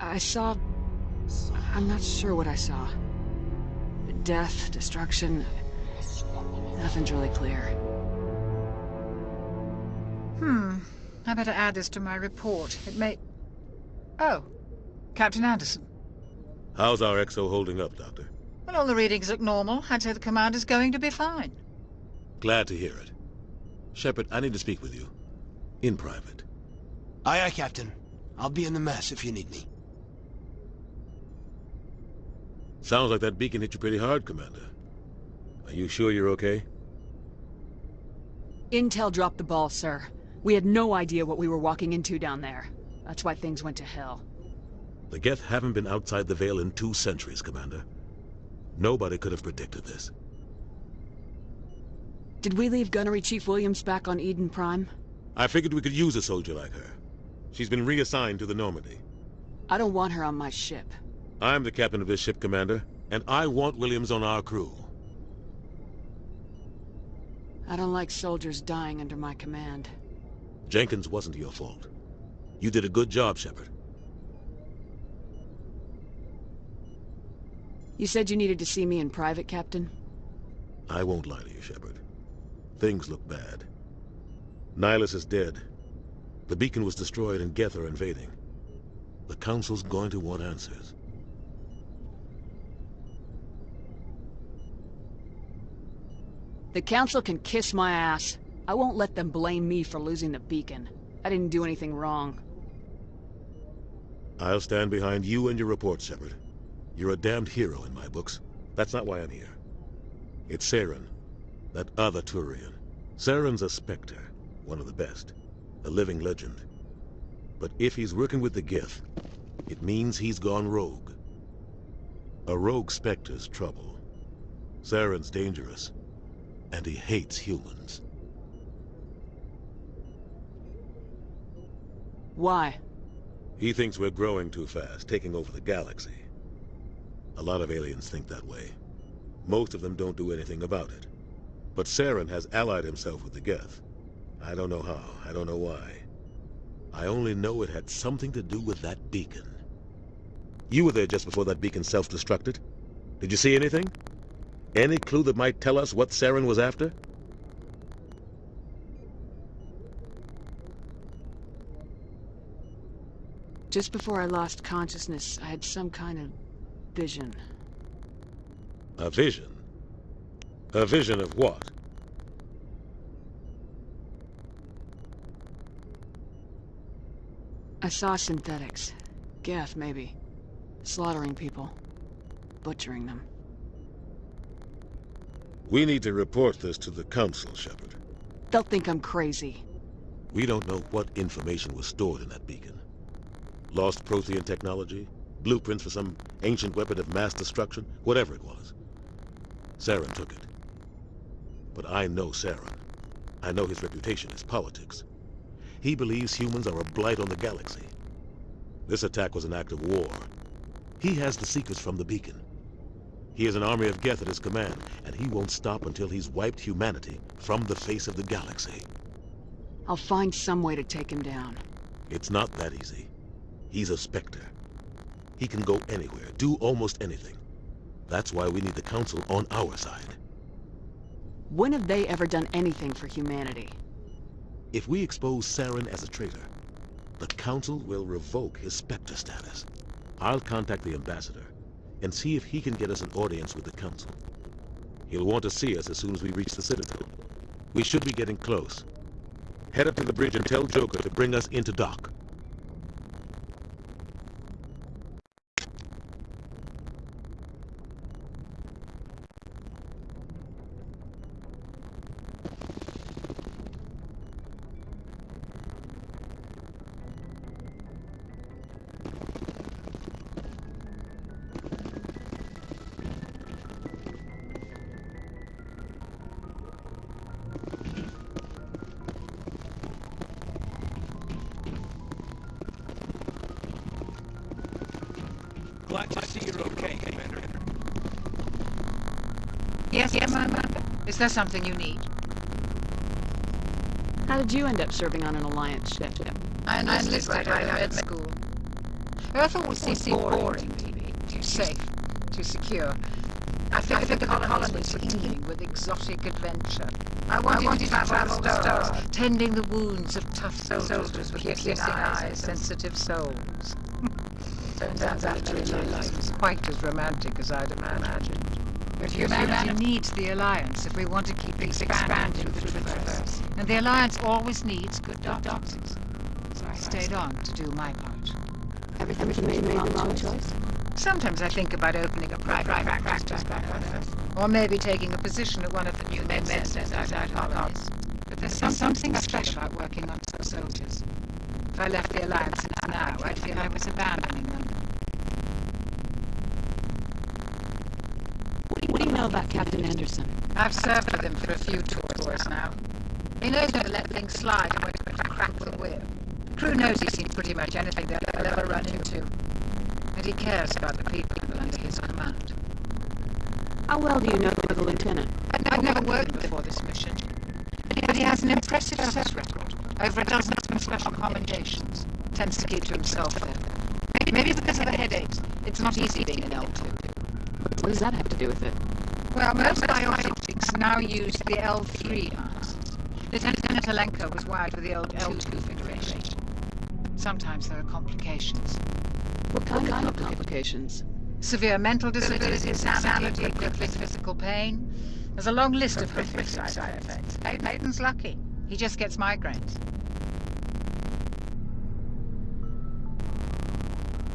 I saw... I'm not sure what I saw. Death, destruction... Nothing's really clear. I better add this to my report. It may... Oh, Captain Anderson. How's our XO holding up, Doctor? Well, all the readings look normal. I'd say the commander's going to be fine. Glad to hear it. Shepard, I need to speak with you. In private. Aye, aye, Captain. I'll be in the mess if you need me. Sounds like that beacon hit you pretty hard, Commander. Are you sure you're okay? Intel dropped the ball, sir. We had no idea what we were walking into down there. That's why things went to hell. The Geth haven't been outside the Veil in 2 centuries, Commander. Nobody could have predicted this. Did we leave Gunnery Chief Williams back on Eden Prime? I figured we could use a soldier like her. She's been reassigned to the Normandy. I don't want her on my ship. I'm the captain of this ship, Commander, and I want Williams on our crew. I don't like soldiers dying under my command. Jenkins wasn't your fault. You did a good job, Shepard. You said you needed to see me in private, Captain? I won't lie to you, Shepard. Things look bad. Nihilus is dead. The beacon was destroyed and Geth are invading. The Council's going to want answers. The Council can kiss my ass. I won't let them blame me for losing the beacon. I didn't do anything wrong. I'll stand behind you and your report, Shepard. You're a damned hero in my books. That's not why I'm here. It's Saren, that other Turian. Saren's a Spectre, one of the best. A living legend. But if he's working with the Geth, it means he's gone rogue. A rogue Spectre's trouble. Saren's dangerous, and he hates humans. Why? He thinks we're growing too fast, taking over the galaxy. A lot of aliens think that way. Most of them don't do anything about it. But Saren has allied himself with the Geth. I don't know how, I don't know why. I only know it had something to do with that beacon. You were there just before that beacon self-destructed. Did you see anything? Any clue that might tell us what Saren was after? Just before I lost consciousness, I had some kind of vision. A vision? A vision of what? I saw synthetics. Geth, maybe. Slaughtering people. Butchering them. We need to report this to the Council, Shepard. They'll think I'm crazy. We don't know what information was stored in that beacon. Lost Prothean technology? Blueprints for some ancient weapon of mass destruction? Whatever it was. Saren took it. But I know Saren. I know his reputation is politics. He believes humans are a blight on the galaxy. This attack was an act of war. He has the secrets from the beacon. He has an army of Geth at his command, and he won't stop until he's wiped humanity from the face of the galaxy. I'll find some way to take him down. It's not that easy. He's a Spectre. He can go anywhere, do almost anything. That's why we need the Council on our side. When have they ever done anything for humanity? If we expose Saren as a traitor, the Council will revoke his Spectre status. I'll contact the Ambassador and see if he can get us an audience with the Council. He'll want to see us as soon as we reach the Citadel. We should be getting close. Head up to the bridge and tell Joker to bring us into dock. Glad to see you're okay, Commander. Yes, Commander. Is there something you need? How did you end up serving on an Alliance ship? I enlisted right out of med school. Earth always seems boring to me. Too safe, too secure. I think the colonies were teeming with exotic adventure. I wanted to travel the stars, tending the wounds of tough soldiers with piercing eyes, sensitive souls. Turns out actually life was quite as romantic as I'd imagined. But humanity needs the Alliance if we want to keep things expanding through the Traverse. And the Alliance always needs good doctors. So I stayed on to do my part. Everything made the wrong choice? Sometimes I think about opening a private practice back on Earth. Or maybe taking a position at one of the new med centers outside colonies. But there's something special about working on soldiers. If I left the Alliance now, I'd feel I was abandoning them. What do you know about Captain Anderson? I've served with him for a few tours now. He knows when to let things slide and when to crack the whip. The crew knows he's seen pretty much anything they'll ever run into. And he cares about the people under his command. How well do you know the lieutenant? I'd never worked before this mission. But he has an impressive service record. Over a dozen special commendations. Tends to keep to himself, though. Maybe because of the headaches. It's not easy being an L2. What does that have to do with it? Well, most biotics now use the L3 arms. Lieutenant Alenko was wired with the old L2 configuration. Sometimes there are complications. What kind of complications? Severe mental disability, insanity, crippling physical pain. There's a long list of horrific side effects. Hayden's lucky. He just gets migraines.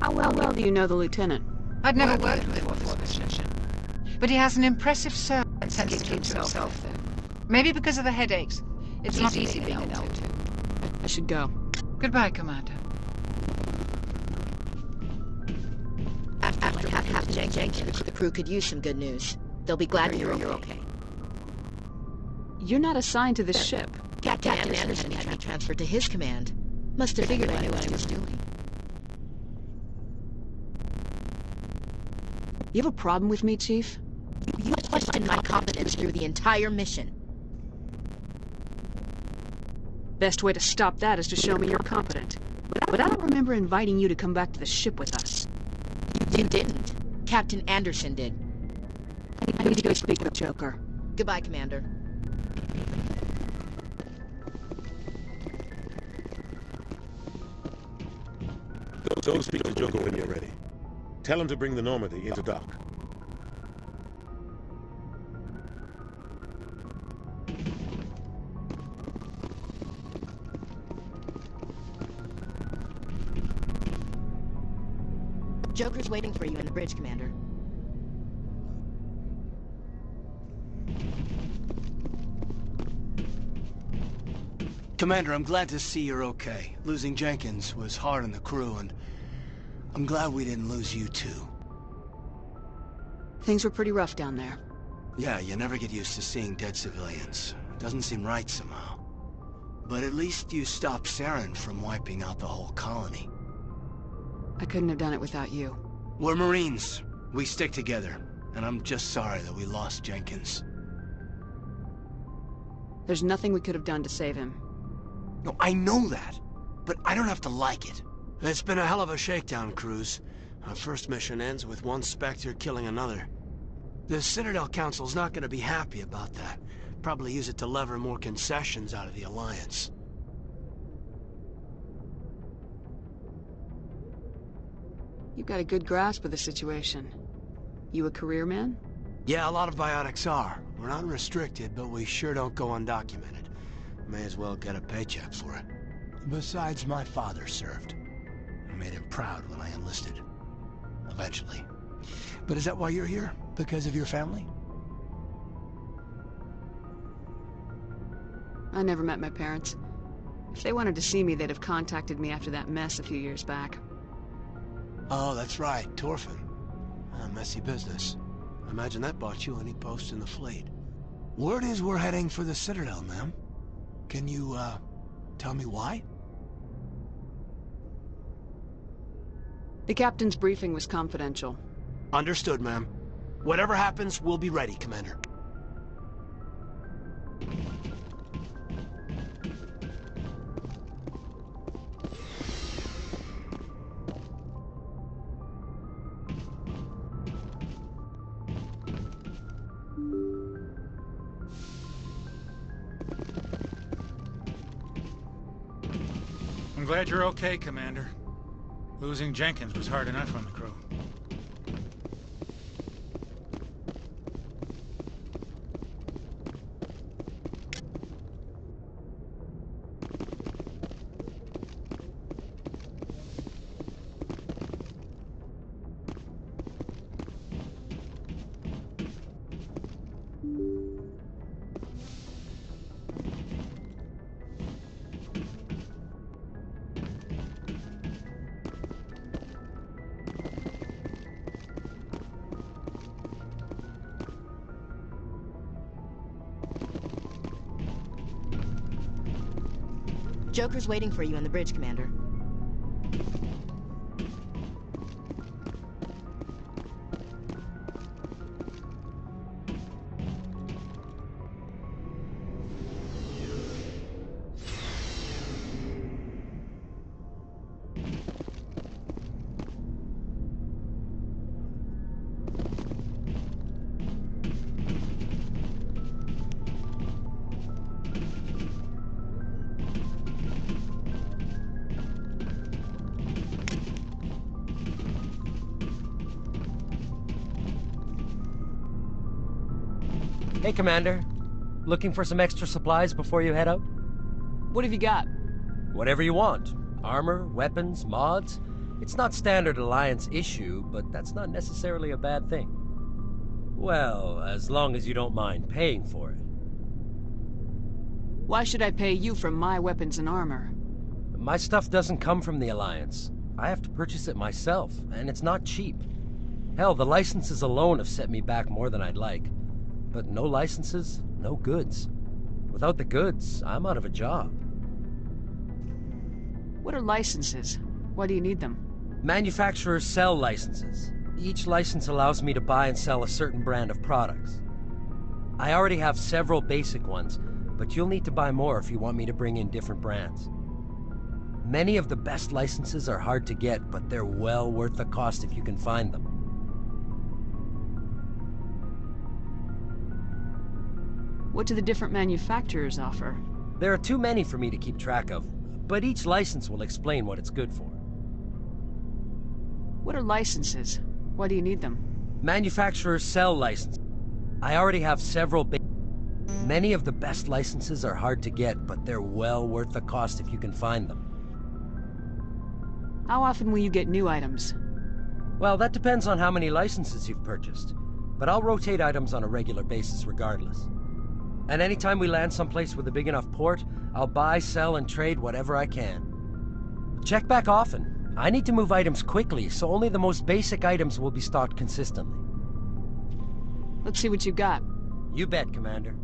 How well do you know the lieutenant? I'd never worked with him before this mission. But he has an impressive service and tends to keep to himself, though. Maybe because of the headaches. It's not easy being an L2. I should go. Goodbye, Commander. After what happened to Jenkins, the crew could use some good news. They'll be glad you're okay. You're not assigned to this ship. Captain Anderson had me transferred to his command. Must have figured I knew what I was doing. You have a problem with me, Chief? You questioned my competence through the entire mission. Best way to stop that is to show me you're competent. But I don't remember inviting you to come back to the ship with us. You didn't. Captain Anderson did. I need to go speak with Joker. Goodbye, Commander. Go speak to Joker when you're ready. Tell him to bring the Normandy into dock. Joker's waiting for you in the bridge, Commander. Commander, I'm glad to see you're okay. Losing Jenkins was hard on the crew, and I'm glad we didn't lose you too. Things were pretty rough down there. Yeah, you never get used to seeing dead civilians. It doesn't seem right somehow. But at least you stopped Saren from wiping out the whole colony. I couldn't have done it without you. We're Marines. We stick together. And I'm just sorry that we lost Jenkins. There's nothing we could have done to save him. No, I know that. But I don't have to like it. It's been a hell of a shakedown, Cruz. Our first mission ends with one Spectre killing another. The Citadel Council's not going to be happy about that. Probably use it to lever more concessions out of the Alliance. You've got a good grasp of the situation. You a career man? Yeah, a lot of biotics are. We're not restricted, but we sure don't go undocumented. May as well get a paycheck for it. Besides, my father served. I made him proud when I enlisted. Eventually. But is that why you're here? Because of your family? I never met my parents. If they wanted to see me, they'd have contacted me after that mess a few years back. Oh, that's right, Torfin. Messy business. I imagine that bought you any post in the fleet. Word is we're heading for the Citadel, ma'am. Can you, tell me why? The captain's briefing was confidential. Understood, ma'am. Whatever happens, we'll be ready, Commander. glad you're okay, Commander. Losing Jenkins was hard enough on the crew. Joker's waiting for you on the bridge, Commander. Hey, Commander. Looking for some extra supplies before you head out? What have you got? Whatever you want. Armor, weapons, mods. It's not standard Alliance issue, but that's not necessarily a bad thing. Well, as long as you don't mind paying for it. Why should I pay you for my weapons and armor? My stuff doesn't come from the Alliance. I have to purchase it myself, and it's not cheap. Hell, the licenses alone have set me back more than I'd like. But no licenses, no goods. Without the goods, I'm out of a job. What are licenses? Why do you need them? Manufacturers sell licenses. Each license allows me to buy and sell a certain brand of products. I already have several basic ones, but you'll need to buy more if you want me to bring in different brands. Many of the best licenses are hard to get, but they're well worth the cost if you can find them. What do the different manufacturers offer? There are too many for me to keep track of, but each license will explain what it's good for. What are licenses? Why do you need them? Manufacturers sell licenses. I already have several Many of the best licenses are hard to get, but they're well worth the cost if you can find them. How often will you get new items? Well, that depends on how many licenses you've purchased, but I'll rotate items on a regular basis regardless. And anytime we land someplace with a big enough port, I'll buy, sell, and trade whatever I can. Check back often. I need to move items quickly, so only the most basic items will be stocked consistently. Let's see what you got. You bet, Commander.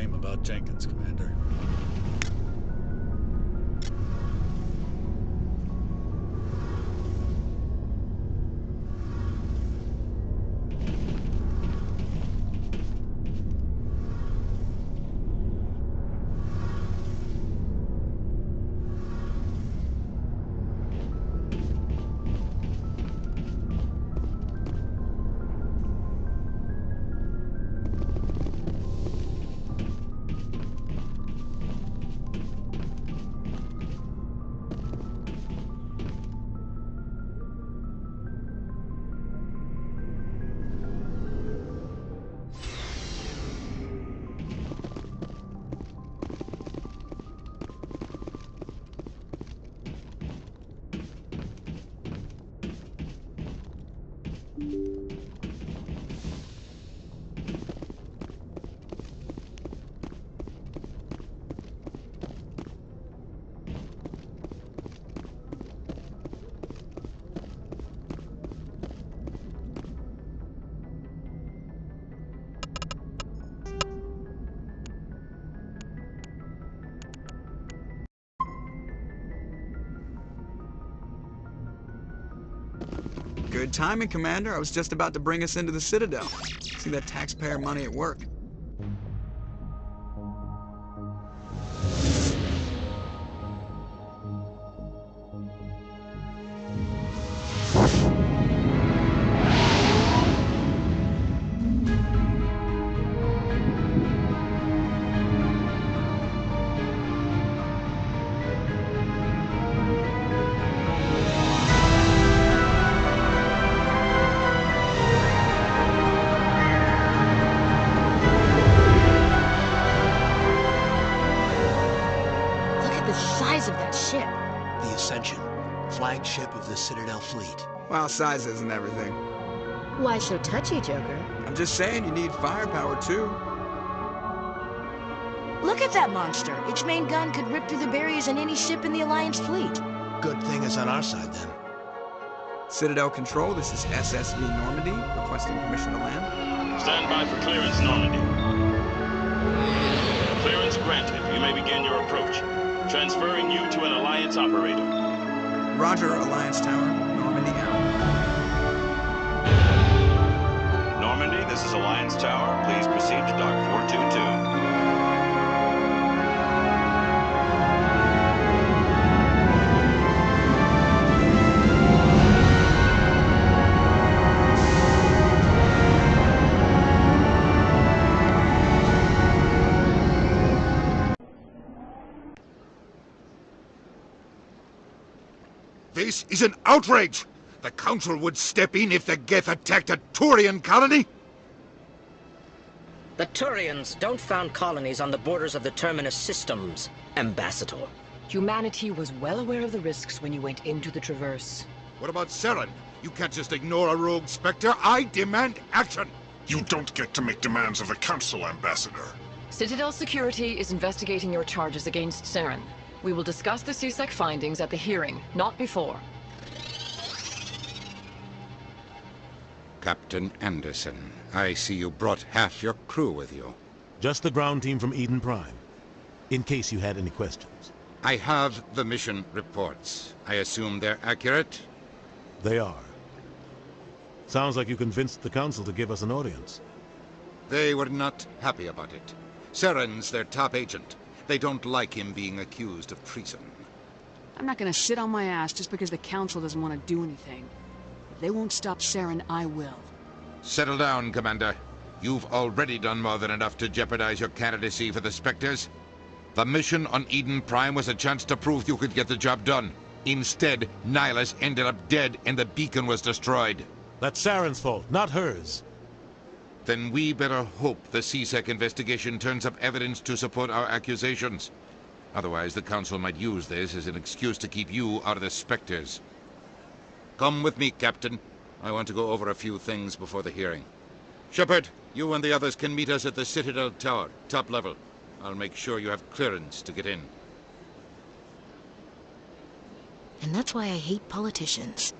shame about Jenkins, Commander. Good timing, Commander. I was just about to bring us into the Citadel. See that taxpayer money at work. Of that ship. The Ascension, flagship of the Citadel fleet. Well, size isn't everything. Why so touchy, Joker? I'm just saying you need firepower, too. Look at that monster. Its main gun could rip through the barriers in any ship in the Alliance fleet. Good thing it's on our side, then. Citadel Control, this is SSV Normandy, requesting permission to land. Stand by for clearance, Normandy. Clearance granted. You may begin your approach. Transferring you to an Alliance operator. Roger, Alliance Tower. Normandy out. Normandy, this is Alliance Tower. Please proceed to Dock 422. This is an outrage! The Council would step in if the Geth attacked a Turian colony? The Turians don't found colonies on the borders of the Terminus systems, Ambassador. Humanity was well aware of the risks when you went into the Traverse. What about Saren? You can't just ignore a rogue Spectre. I demand action! You don't get to make demands of the Council, Ambassador. Citadel Security is investigating your charges against Saren. We will discuss the CSEC findings at the hearing, not before. Captain Anderson, I see you brought half your crew with you. Just the ground team from Eden Prime, in case you had any questions. I have the mission reports. I assume they're accurate? They are. Sounds like you convinced the Council to give us an audience. They were not happy about it. Saren's their top agent. They don't like him being accused of treason. I'm not gonna sit on my ass just because the Council doesn't want to do anything. If they won't stop Saren, I will. Settle down, Commander. You've already done more than enough to jeopardize your candidacy for the Spectres. The mission on Eden Prime was a chance to prove you could get the job done. Instead, Nihilus ended up dead and the beacon was destroyed. That's Saren's fault, not hers. Then we better hope the CSEC investigation turns up evidence to support our accusations. Otherwise, the Council might use this as an excuse to keep you out of the Spectres. Come with me, Captain. I want to go over a few things before the hearing. Shepard, you and the others can meet us at the Citadel Tower, top level. I'll make sure you have clearance to get in. And that's why I hate politicians.